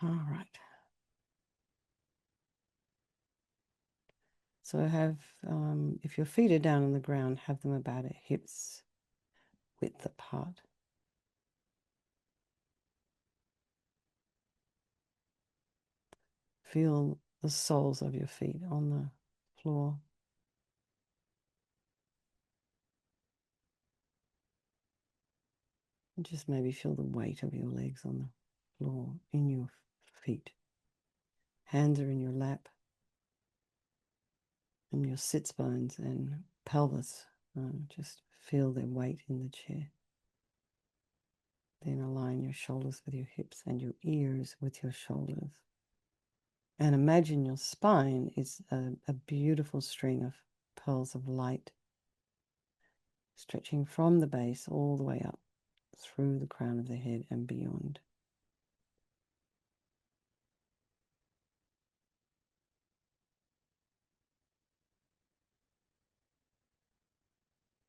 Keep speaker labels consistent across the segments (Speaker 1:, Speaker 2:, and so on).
Speaker 1: All right. So have, if your feet are down on the ground, have them about a hips width apart. Feel the soles of your feet on the floor. And just maybe feel the weight of your legs on the floor in your feet. Hands are in your lap and your sits bones and pelvis. Just feel their weight in the chair. Then align your shoulders with your hips and your ears with your shoulders. And imagine your spine is a beautiful string of pearls of light stretching from the base all the way up through the crown of the head and beyond.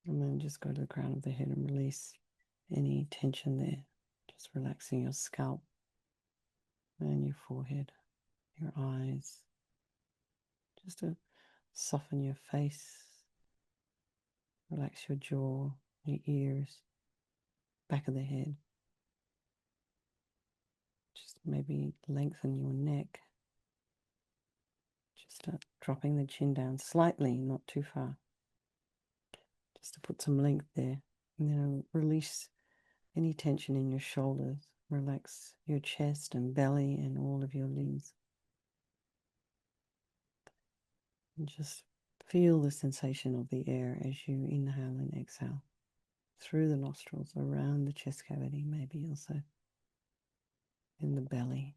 Speaker 1: And then just go to the crown of the head and release any tension there. Just relaxing your scalp and your forehead, your eyes, just to soften your face, relax your jaw, your ears, back of the head. Just maybe lengthen your neck. Just start dropping the chin down slightly, not too far. Just to put some length there. And then release any tension in your shoulders. Relax your chest and belly and all of your limbs. And just feel the sensation of the air as you inhale and exhale through the nostrils, around the chest cavity, maybe also in the belly.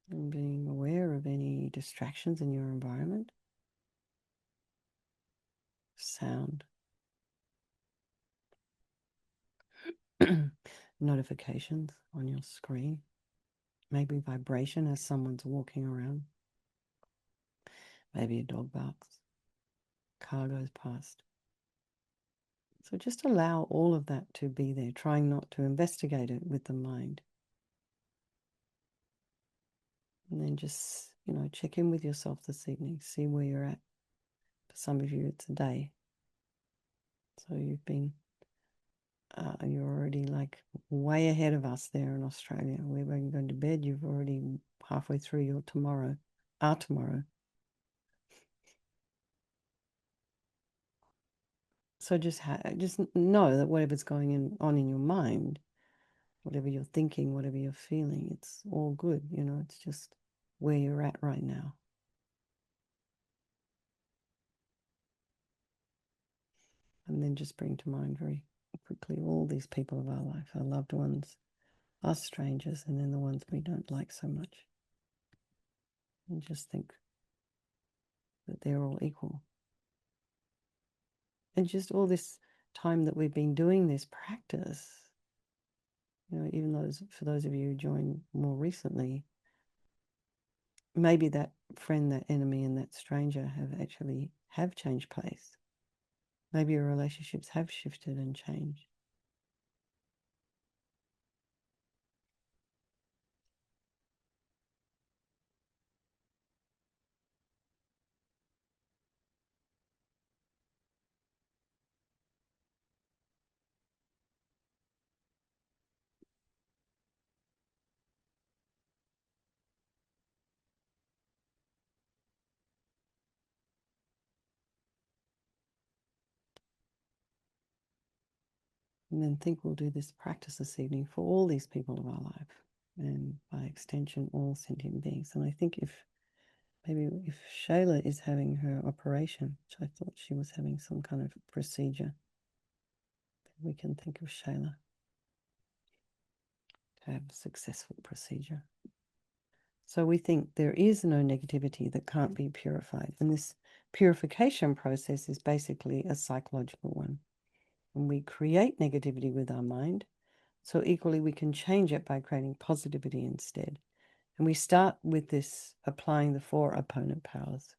Speaker 1: And being aware of any distractions in your environment, sound, notifications on your screen, maybe vibration as someone's walking around, maybe a dog barks, car goes past. So just allow all of that to be there, trying not to investigate it with the mind. And then just, check in with yourself this evening, see where you're at. For some of you, it's a day. So you're already like way ahead of us there in Australia. We're going to bed. You've already halfway through your tomorrow, our tomorrow. So just know that whatever's going on in your mind, whatever you're thinking, whatever you're feeling, it's all good. It's just where you're at right now. And then just bring to mind very quickly all these people of our life, our loved ones, us strangers, and then the ones we don't like so much. And just think that they're all equal. And just all this time that we've been doing this practice, even for those of you who joined more recently, maybe that friend, that enemy, and that stranger have changed place. Maybe your relationships have shifted and changed. And then think we'll do this practice this evening for all these people of our life, and by extension, all sentient beings. And I think if Shayla is having her operation, which I thought she was having some kind of procedure, we can think of Shayla to have a successful procedure. So we think there is no negativity that can't be purified. And this purification process is basically a psychological one. And we create negativity with our mind. So equally, we can change it by creating positivity instead. And we start with this applying the 4 opponent powers.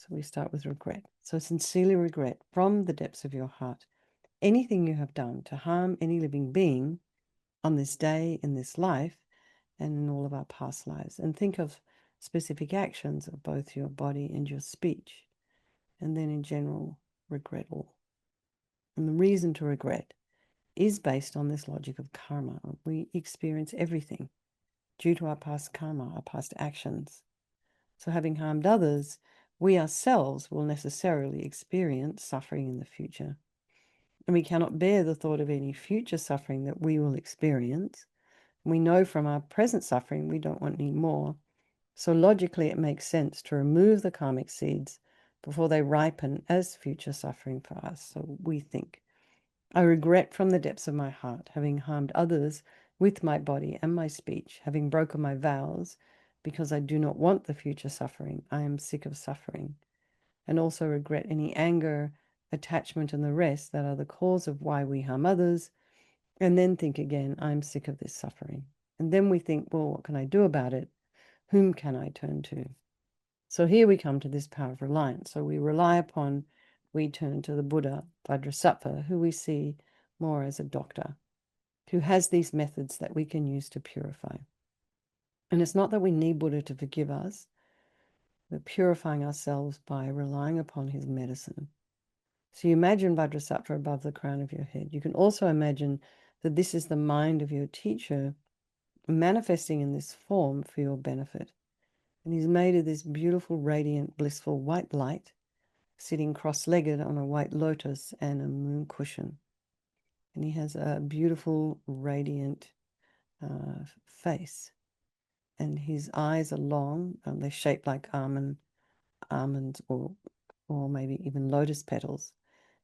Speaker 1: So we start with regret. So sincerely regret from the depths of your heart anything you have done to harm any living being on this day, in this life, and in all of our past lives. And think of specific actions of both your body and your speech. And then in general, regret all. And the reason to regret is based on this logic of karma. We experience everything due to our past karma, our past actions. So having harmed others, we ourselves will necessarily experience suffering in the future. And we cannot bear the thought of any future suffering that we will experience. We know from our present suffering we don't want any more. So logically, it makes sense to remove the karmic seeds before they ripen as future suffering for us. So we think, I regret from the depths of my heart having harmed others with my body and my speech, having broken my vows, because I do not want the future suffering. I am sick of suffering. And also regret any anger, attachment, and the rest that are the cause of why we harm others. And then think again, I'm sick of this suffering. And then we think, well, what can I do about it? Whom can I turn to? So here we come to this power of reliance. So we turn to the Buddha, Vajrasattva, who we see more as a doctor, who has these methods that we can use to purify. And it's not that we need Buddha to forgive us. We're purifying ourselves by relying upon his medicine. So you imagine Vajrasattva above the crown of your head. You can also imagine that this is the mind of your teacher manifesting in this form for your benefit. And he's made of this beautiful, radiant, blissful white light, sitting cross-legged on a white lotus and a moon cushion. And he has a beautiful, radiant face. And his eyes are long, they're shaped like almonds or maybe even lotus petals.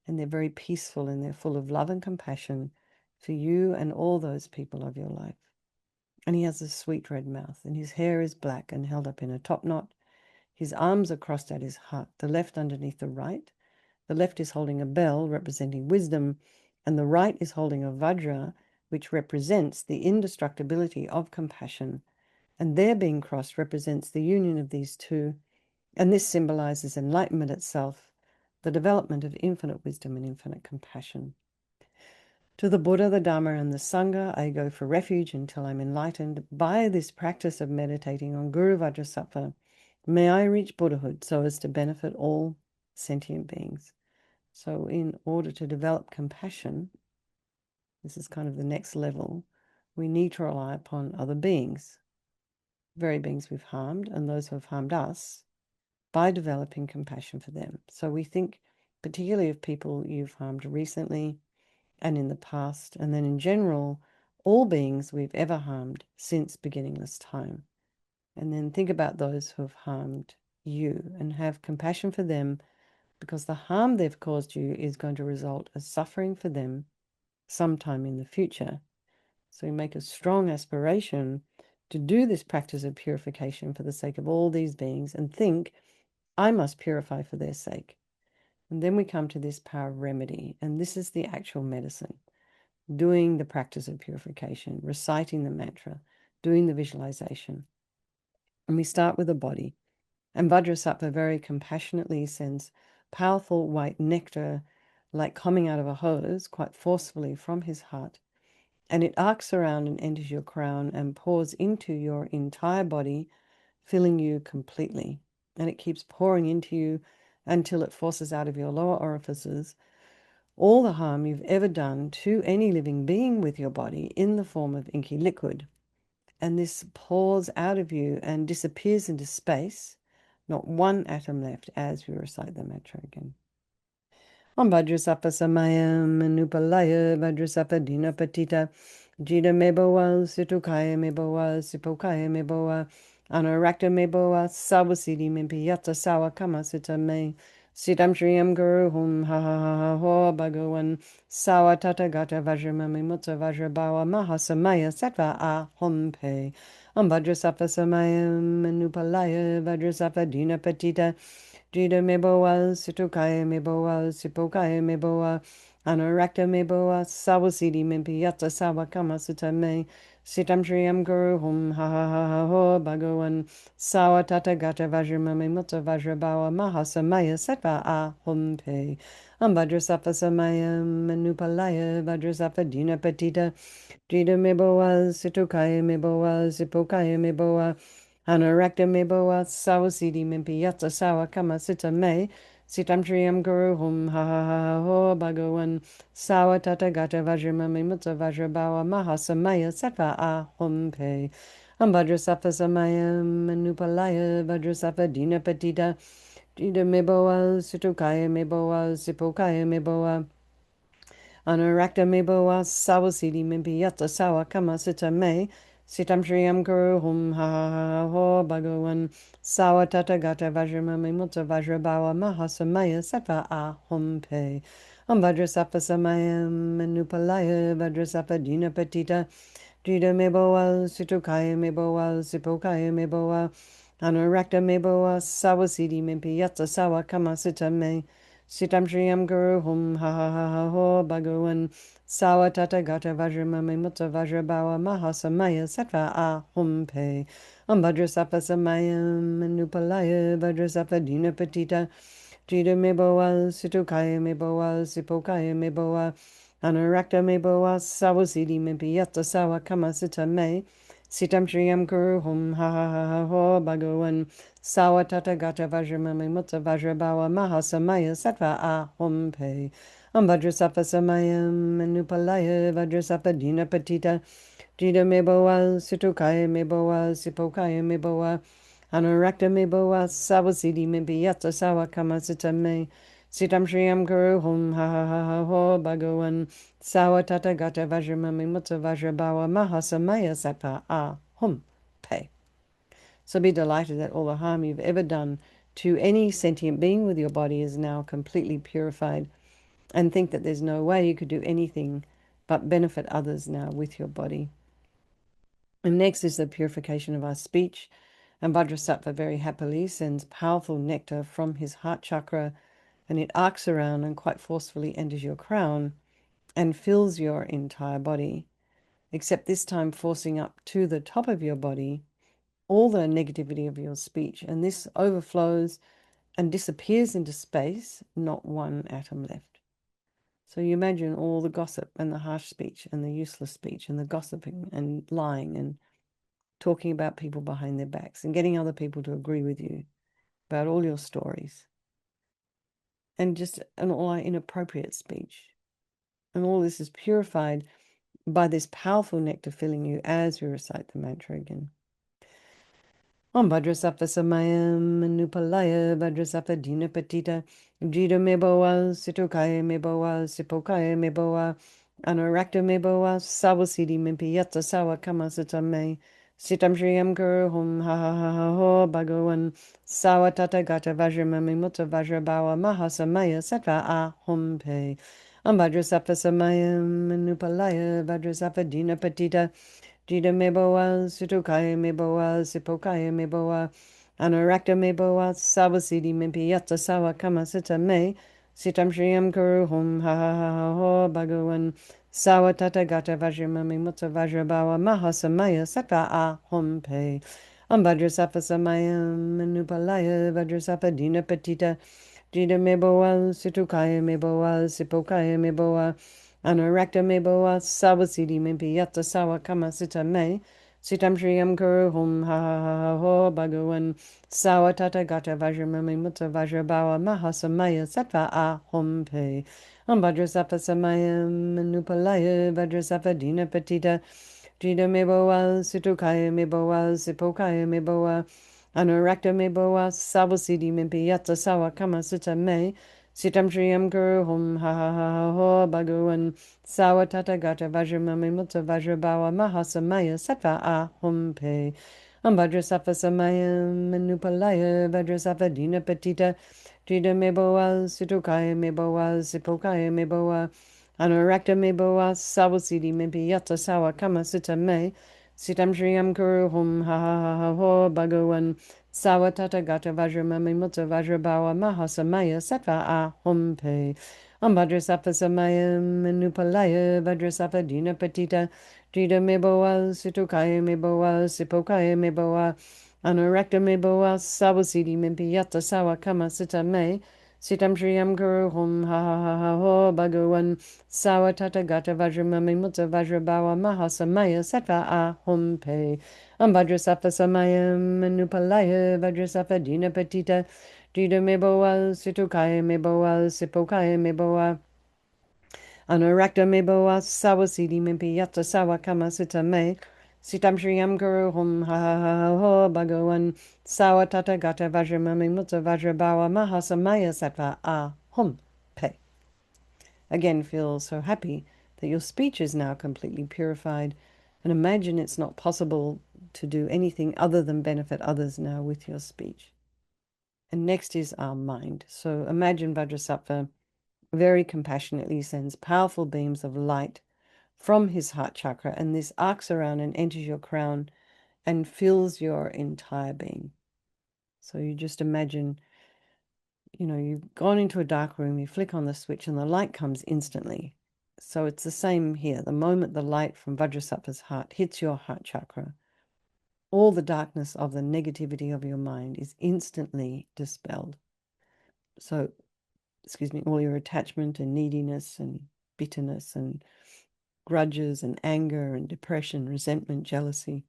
Speaker 1: And they're very peaceful and they're full of love and compassion for you and all those people of your life. And he has a sweet red mouth, and his hair is black and held up in a top knot. His arms are crossed at his heart, the left underneath the right. The left is holding a bell representing wisdom, and the right is holding a vajra, which represents the indestructibility of compassion. And their being crossed represents the union of these two, and this symbolizes enlightenment itself, the development of infinite wisdom and infinite compassion. To the Buddha, the Dharma, and the Sangha, I go for refuge until I'm enlightened. By this practice of meditating on Guru Vajrasattva, may I reach Buddhahood so as to benefit all sentient beings. So in order to develop compassion, this is kind of the next level, we need to rely upon other beings, very beings we've harmed and those who have harmed us, by developing compassion for them. So we think particularly of people you've harmed recently and in the past, and then in general, all beings we've ever harmed since beginningless time. And then think about those who have harmed you and have compassion for them, because the harm they've caused you is going to result as suffering for them sometime in the future. So we make a strong aspiration to do this practice of purification for the sake of all these beings and think, I must purify for their sake. And then we come to this power of remedy, and this is the actual medicine. Doing the practice of purification, reciting the mantra, doing the visualization. And we start with the body. And Vajrasattva very compassionately sends powerful white nectar, like coming out of a hose, quite forcefully from his heart. And it arcs around and enters your crown and pours into your entire body, filling you completely. And it keeps pouring into you until it forces out of your lower orifices all the harm you've ever done to any living being with your body in the form of inky liquid. And this pours out of you and disappears into space, not one atom left, as we recite the mantra again. Om Vajrasattva Samayam Manupalaya Vajrasattva Dina Patita Jita Meboa Situkaya Meboa Sipokaya Meboa Anarakta Meboa Sawasidi Mimpiyata Sawa Kama Sita Me Sitam Shriyam Guru Hum Ha Ha Ha Ha Ho Bhagawan Sawa Tata Gata Vajramami Mutta Vajrabawa Mahasamaya Sattva Ahom Pe Om Vajrasattva Samayam Manupalaya Vajrasattva Dina Patita Jida meboa, situkaya meboa, sipokaya meboa, anarakta meboa, sawasidi mimpiyata sawa kama sutta me, Sitam Shriyam Guru Hum Ha Ha Ha Ha Ho Bhagavan Sawa Tata Gata Vajramami Mutta Vajrabawa Mahasamaya Sattva Ahum Pe Ambhadrasapa Samayam Manupalaya Vajrasapa Dina Patita Jida Meboa Situkaya Meboa Zipokaya Meboa Anarakta Meboa Sawasidi Mimpi Yatsa Sawa Kama Sita Me Sitam Shriyam Guru Hum Ha Ha Ha Ha Ho Bhagavan Sawa Tata Gata Vajramami Mutta Vajrabawa Mahasamaya Sattva Ahum Pe Ambhadrasapa Samayam Manupalaya Vajrasapa Dina Patita Jida Meboa Situkaya Meboa Zipokaya Meboa Anurakta meboa sawasidi mimpi yata sawa kama sita me sitam shriyam guru hum ha ha ha ho bhagavan sawa tata gata vajramami mutta vajrabawa mahasamaya sattva ahum pe vajrasapa samayam manupalaya vajrasapa dina patita Jida meboa situkaya meboa sipokaya meboa Anurakta meboa sawasidi mimpi yata sawa kama sita me Sitam Shriyam Guru Hum Ha Ha Ha Ha Ho Bhagavan Sawa Tata Gata Vajramami Mutta Vajrabawa Mahasamaya Sattva Ahum Pe Vajrasapa Samayam Manupalaya Vajrasapa Dina Patita Jida Meboa Situkaya Meboa Sipokaya Meboa Anurakta Meboa Sawasidi Mimpi Yata Sawa Kama Sita Me Sitam Shriyam Guru Hum Ha Ha Ha Ha Ho Bhagavan Sawa Tata Gata Vajramami Mutta Vajrabawa Mahasamaya Sattva Ahum Pe Vajrasapa Samayam Manupalaya Vajrasapa Dina Patita Jida Meboa Situkaya Meboa Sipokaya Meboa Anurakta Meboa Sawasidi Mimpi Yata Sawa Kama Sita Me Sitam Shriyam Guru Hum Ha Ha Ha Ha Ho Bhagavan Sawa Tata Gata Vajramami Mutta Vajrabawa Mahasamaya Sattva Ahum Pe. So be delighted that all the harm you've ever done to any sentient being with your body is now completely purified, and think that there's no way you could do anything but benefit others now with your body. And next is the purification of our speech. And Vajrasattva very happily sends powerful nectar from his heart chakra, and it arcs around and quite forcefully enters your crown and fills your entire body, except this time forcing up to the top of your body all the negativity of your speech, and this overflows and disappears into space, not one atom left. So you imagine all the gossip and the harsh speech and the useless speech and the gossiping and lying and talking about people behind their backs and getting other people to agree with you about all your stories, and just an all inappropriate speech. And all this is purified by this powerful nectar filling you as you recite the mantra again. Vajrasapa Samayam Manupalaya Vajrasapa Dina Patita Jida Meboa Situkaya Meboa Sipokaya Meboa Anurakta Meboa Sawasidi Mimpi Yatsa Sawa Kama Sitame Sitam Shriyam Guru Hum Ha Ha Ha Ha Ho Bhagavan Sawa Tata Gata Vajramami Mutta Vajrabawa Mahasamaya Sattva Ahum Pe Vajrasapa Samayam Manupalaya Vajrasapa Dina Patita Jida meboa, situkaya meboa, sipokaya meboa, anurakta meboa, sawasidi mimpi yatsa sawa kama sita me, sitam shriyam guru hum ha ha ha ha ho bhagavan, sawa tata gata vajramami mutta vajrabawa mahasamaya sattva ahum pe. Vajrasapa samayam manupalaya vajrasapa dina patita, jida meboa, situkaya meboa, sipokaya meboa, Anurakta meboa sawasidi mimpi yatsa sawa kama sita me sitam shriyam guru hum ha ha ha ha ho bhagavan sawa tata gata vajramami mutta vajrabawa mahasamaya sattva ahum pe vajrasapa samayam manupalaya vajrasapa dina patita jida meboa situkaya meboa sipokaya meboa Anurakta meboa sawasidi mimpi yatsa sawa kama sita me Sitam Shriyam Guru Hum Ha Ha Ha Ha Ho Bhagavan Sawa Tata Gata Vajramami Mutta Vajrabawa Mahasamaya Sattva Ahum Pe Vajrasapa Samayam Manupalaya Vajrasapa Dina Patita Jida Meboa Situkaya Meboa Sipokaya Meboa Anurakta Meboa Sawasidi Mimpi Yatsa Sawa Kama Sita Me Sitam Shriyam Guru Hum Ha Ha Ha Ha Ho Bhagavan Sawa tata gata vajra mami mutta vajra bawa maha samaya sattva ahum pe. Ambhadrasapa samaya manupalaya vajrasapa dina patita. Drita meboa situkaya meboa sipokaya meboa. Anurakta meboa sawasidi mimpiyata sawa kama sita me. Sitam Shriyam Guru Hum Ha Ha Ha Ha Ho Bhagawan Sawa Tata Gata Vajramami Mutta Vajrabawa Mahasamaya Sattva Ahum Pe Ambhadrasapa Samayam Manupalaya Vajrasapa Dina Patita Dida Meboa Situkaya Meboa Sipokaya Meboa Anurakta Meboa Sawasidi Mimpi Yata Sawa Kama Sita Me Sitam Shriyam Guru Hum Ha Ha Ha Ha Ho Bhagawan Sawa Tata Gata Vajramami Mutta Vajrabawa Mahasamaya Sattva Ahum Pe. Again, feel so happy that your speech is now completely purified, and imagine it's not possible to do anything other than benefit others now with your speech. And next is our mind. So imagine Vajrasattva very compassionately sends powerful beams of light from his heart chakra, and this arcs around and enters your crown and fills your entire being. So you just imagine, you've gone into a dark room, you flick on the switch, and the light comes instantly. So it's the same here. The moment the light from Vajrasattva's heart hits your heart chakra, all the darkness of the negativity of your mind is instantly dispelled. So, all your attachment and neediness and bitterness and grudges and anger and depression, resentment, jealousy,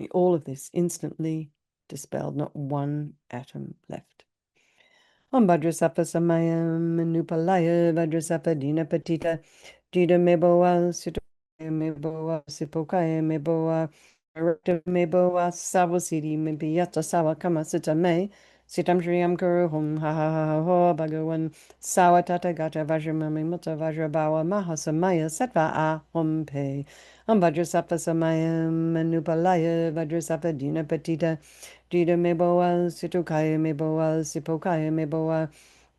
Speaker 1: all of this instantly dispelled, not one atom left. Om Vajrasattva Samayam Manupalaya Vajrasattva Dina Patita Dida Meboa Sitokaya Meboa Sipokaya Meboa Rakta Meboa Savasidi Mibiyata Sawa Kama Sita Me Sitam Shriyam Guru Hum Ha Ha Ha Ha Ho Bhagawan Sawa Tata Gata Vajramami Mutta Vajrabawa Mahasamaya Sattva Ahum Pe Om Vajrasattva Samayam Manupalaya Vajrasattva Dina Patita Dida Meboa Situkaya Meboa Sipokaya Meboa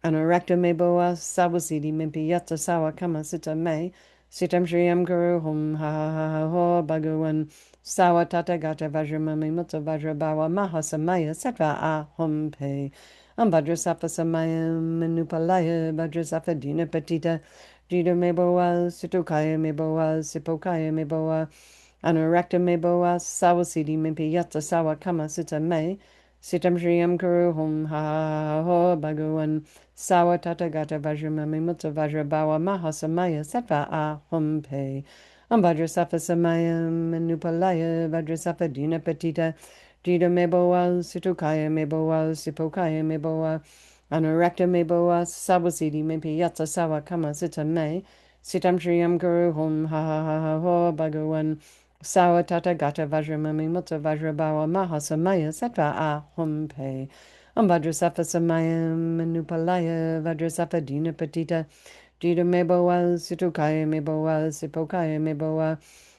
Speaker 1: Anurakta Meboa Sawasidi Mimpiyata Sawa Kama Sita Me Sitam Shriyam Guru Hum Ha Ha Ha Ha Ho Bhagawan Sawa Tata Gata Vajramami Mutta Vajrabawa Mahasamaya Sattva Ahum Pe Vajrasattva Samayam Manupalaya Vajrasattva Dina Patita Dida Meboa Situkaya Meboa Sipokaya Meboa Anurakta Meboa Sawasidi Mimpiyata Sawa Kama Sita Me Sitam Shriyam Guru Hum Ha Ha Ha Ho Bhagawan Sawa Tata Gata Vajramami Mutta Vajrabawa Mahasamaya Sattva Ahum Pe Vajrasattva Samayam Manupalaya Vajrasattva Dina Patita Dida Meboa Situkaya Meboa Sipokaya Meboa Anurakta Meboa Sawasidi Mimpiyata Sawa Kama Sita Me Sitam Shriyam Guru Hum Ha Ha Ha Ha Ho Bhagawan Sawa Tata Gata Vajramami Mutta Vajrabawa Mahasamaya Sattva Ahum Pe Vajrasattva Samayam Manupalaya Vajrasattva Dina Patita Dida Meboa Situkaya Meboa Sipokaya Meboa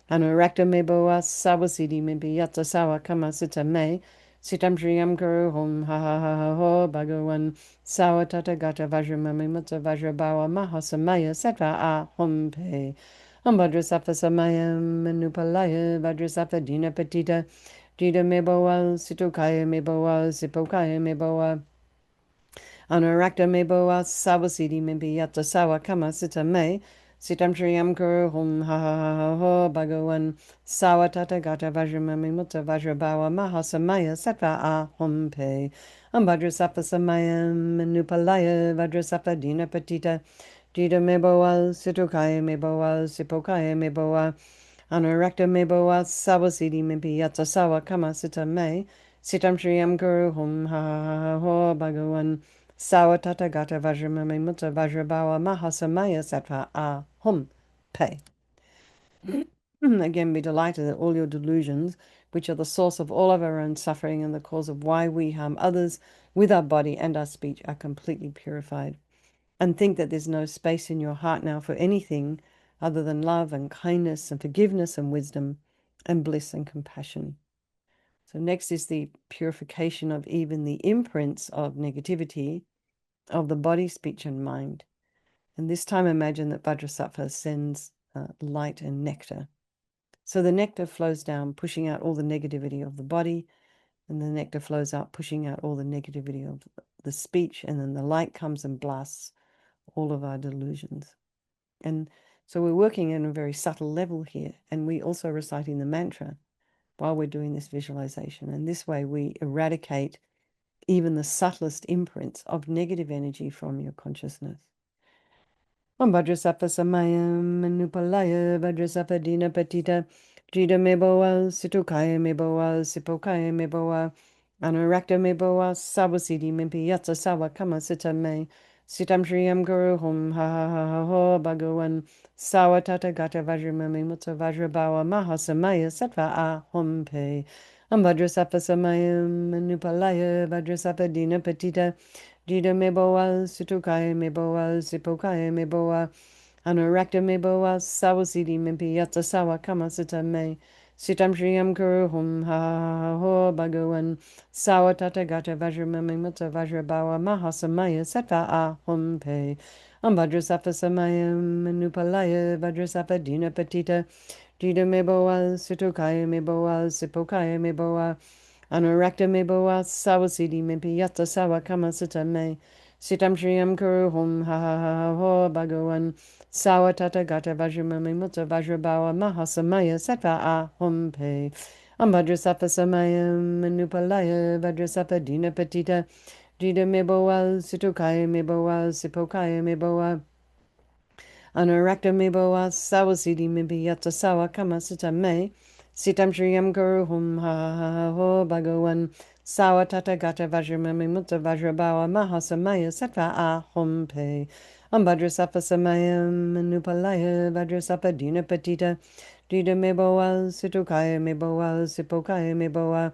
Speaker 1: Anurakta Meboa Sawasidi Mimpiyata Sawa Kama Sita Me Sitam Shriyam Guru Hum Ha Ha Ha Ha Ho Bhagawan Sawa Tata Gata Vajramami Mutta Vajrabawa Mahasamaya Sattva Ahum Pe Vajrasattva Samayam Manupalaya Vajrasattva Dina Patita Dida Meboa Situkaya Meboa Sipokaya Meboa Anurakta Meboa Sawasidi Mimpiyata Sawa Kama Sita Me Sitam Shriyam Guru Hum Ha Ha Ha Ha Ho Bhagawan Sawa Tata Gata Vajramami Mutta Vajrabawa Mahasamaya Sattva Ahum Pe Vajrasattva Samayam Manupalaya Vajrasattva Dina Patita Dida Meboa Situkaya Meboa Sipokaya Meboa Anurakta Meboa Sawasidi Mimpiyata Sawa Kama Sita Me Sitam Shriyam Guru Hum Ha Ha Ha Ha Ho Bhagawan Sawa Tata Gata Vajramami Mutta Vajrabawa Mahasamaya Sattva Ahum Pe. Again, be delighted that all your delusions, which are the source of all of our own suffering and the cause of why we harm others with our body and our speech, are completely purified. And think that there's no space in your heart now for anything other than love and kindness and forgiveness and wisdom and bliss and compassion. So next is the purification of even the imprints of negativity of the body, speech, and mind. And this time imagine that Vajrasattva sends light and nectar. So the nectar flows down, pushing out all the negativity of the body, And the nectar flows out, pushing out all the negativity of the speech, and then the light comes and blasts all of our delusions. And so we're working in a very subtle level here, and we also reciting the mantra while we're doing this visualization. And this way we eradicate even the subtlest imprints of negative energy from your consciousness. Om Vajrasappa Samayam Manupalaya Vajrasappa Dina Patita Jida Meboa Situkaya Meboa Sipokaya Meboa Anurakta Meboa Sabasidi Mimpi Yatsa Sawa Kama Sita Me Sitam Shriyam Guru Hum Ha Ha Ha Ha Ho Bhagawan Sawa Tata Gata Vajramami Mutta Vajrabawa Mahasamaya Sattva A Hum Pe Om Vajrasappa Samayam Manupalaya Vajrasappa Dina Patita Jida meboa, situkaya meboa, sipokaya meboa, anurakta meboa, sawasidi mimpi yatsa sawa kama sita me, sitam shriyam kuru hum ha ha ho bhagawan, sawa tata gata vajramami mutta vajrabawa mahasamaya sattva a hum pe. Vajrasappa samayam manupalaya, vajrasappa dina patita, jida meboa, situkaya meboa, sipokaya meboa, Anurakta meboa sawasidi mimpi yatsa sawa kama sita me. Sitam shriyam kuru hum ha ha ha ho bhagawan. Sawa tata gata vajramami mutta vajrabawa mahasamaya sattva a hum pe. Vajrasappa samayam manupalaya vajrasappa dina patita. Jida meboa situkaya meboa sipokaya meboa. Anurakta meboa sawasidi mimpi yatsa sawa kama sita me. Sitam shriyam guru hum ha ha ha ho bhagawan. Sawa tata gata vajramami mutta vajrabawa mahasamaya sattva a hum pe. Vajrasappa samayam manupalaya vajrasappa dina patita. Dida meboa situkaya meboa sipokaya meboa.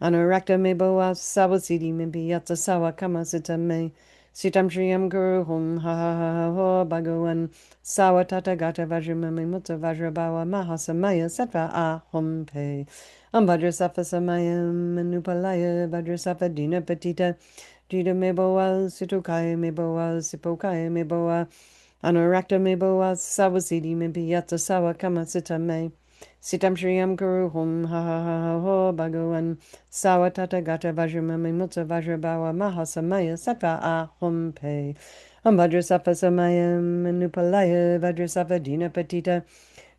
Speaker 1: Anurakta meboa sawasidi mimpi yatsa sawa kama sita me. Sitam shriyam guru hum ha ha ha ha ho bhagawan. Sawa tata gata vajramami mutta vajrabawa mahasamaya sattva a hum pe. Vajrasappa samayam manupalaya vajrasappa dina patita. Jida meboa situkaya meboa sipokaya meboa. Anurakta meboa sawasidi mimpi yatsa sawa kama sita me. Sitam shriyam guru hum ha ha ha ha ho bhagawan. Sawa tata gata vajramami mutta vajrabawa mahasamaya sattva a hum pe. Vajrasappa samayam manupalaya vajrasappa dina patita.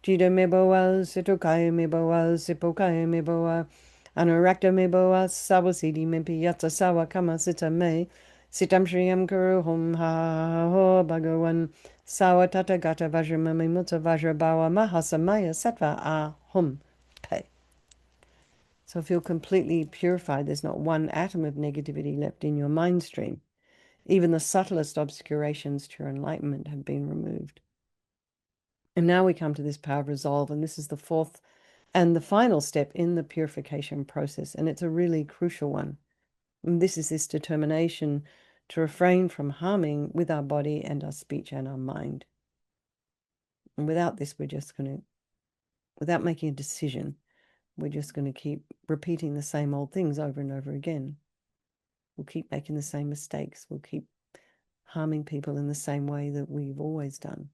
Speaker 1: Jida meboa situkaya meboa sipokaya meboa. Anurakta meboa sawasidi mimpi yatsa sawa kama sita me. Sitam shriyam guru hum ha ha ha ho bhagawan. Sawa tata gata vajramami mutta vajrabawa mahasamaya sattva a hum pe. So feel completely purified. There's not one atom of negativity left in your mind stream. Even the subtlest obscurations to your enlightenment have been removed. And now we come to this power of resolve, and this is the fourth and the final step in the purification process, and it's a really crucial one. And this is this determination to refrain from harming with our body and our speech and our mind. And without this, we're just going to, without making a decision, we're just going to keep repeating the same old things over and over again. We'll keep making the same mistakes. We'll keep harming people in the same way that we've always done.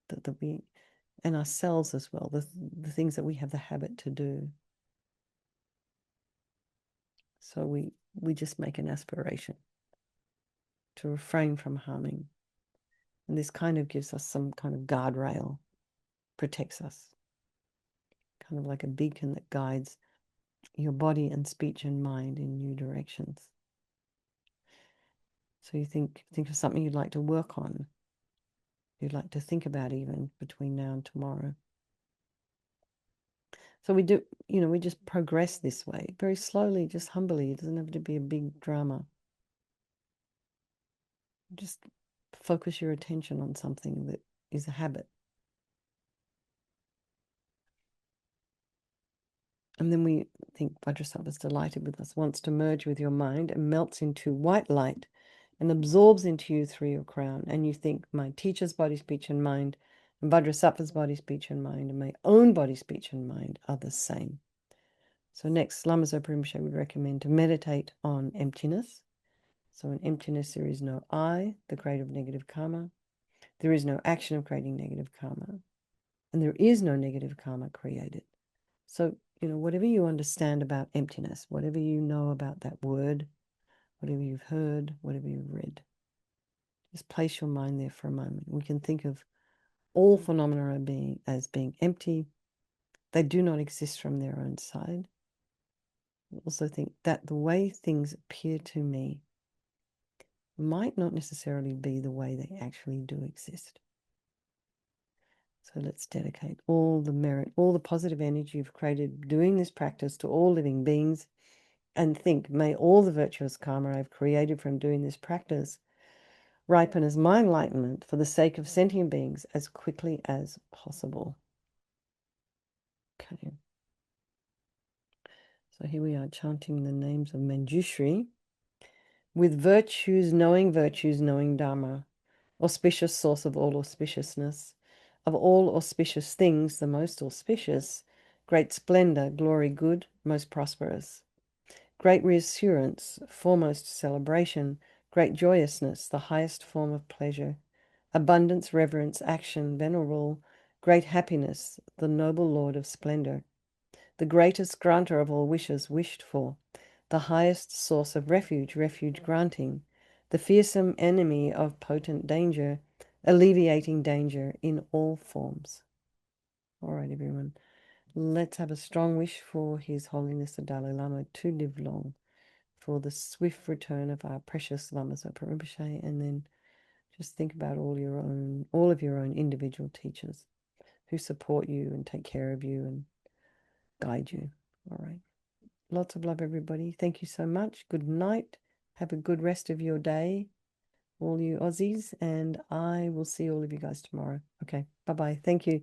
Speaker 1: That we, and ourselves as well, the things that we have the habit to do. So we just make an aspiration to refrain from harming. And this kind of gives us some kind of guardrail, protects us. Kind of like a beacon that guides your body and speech and mind in new directions. So you think of something you'd like to work on, you'd like to think about even between now and tomorrow. So we do, we just progress this way, very slowly, just humbly. It doesn't have to be a big drama. Just focus your attention on something that is a habit. And then we think Vajrasattva is delighted with us, wants to merge with your mind and melts into white light and absorbs into you through your crown. And you think, my teacher's body, speech, and mind, and Vajrasattva's body, speech, and mind, and my own body, speech, and mind are the same. So next, Lama Zopa Rinpoche would recommend to meditate on emptiness. So in emptiness, there is no I, the creator of negative karma. There is no action of creating negative karma. And there is no negative karma created. So, whatever you understand about emptiness, whatever you know about that word, whatever you've heard, whatever you've read, just place your mind there for a moment. We can think of all phenomena as being empty. They do not exist from their own side. I also think that the way things appear to me might not necessarily be the way they actually do exist. So let's dedicate all the merit, all the positive energy you've created doing this practice to all living beings, and think, may all the virtuous karma I've created from doing this practice ripen as my enlightenment for the sake of sentient beings as quickly as possible. Okay. So here we are chanting the names of Manjushri. With virtues, knowing Dharma, auspicious source of all auspiciousness, of all auspicious things, the most auspicious, great splendor, glory good, most prosperous, great reassurance, foremost celebration, great joyousness, the highest form of pleasure, abundance, reverence, action, venerable, great happiness, the noble Lord of splendor, the greatest granter of all wishes wished for, the highest source of refuge, refuge granting, the fearsome enemy of potent danger, alleviating danger in all forms. All right, everyone. Let's have a strong wish for His Holiness the Dalai Lama to live long, for the swift return of our precious Lama Zopa Rinpoche, and then just think about all of your own individual teachers who support you and take care of you and guide you. All right. Lots of love, everybody. Thank you so much. Good night. Have a good rest of your day, all you Aussies, and I will see all of you guys tomorrow. Okay. Bye-bye. Thank you.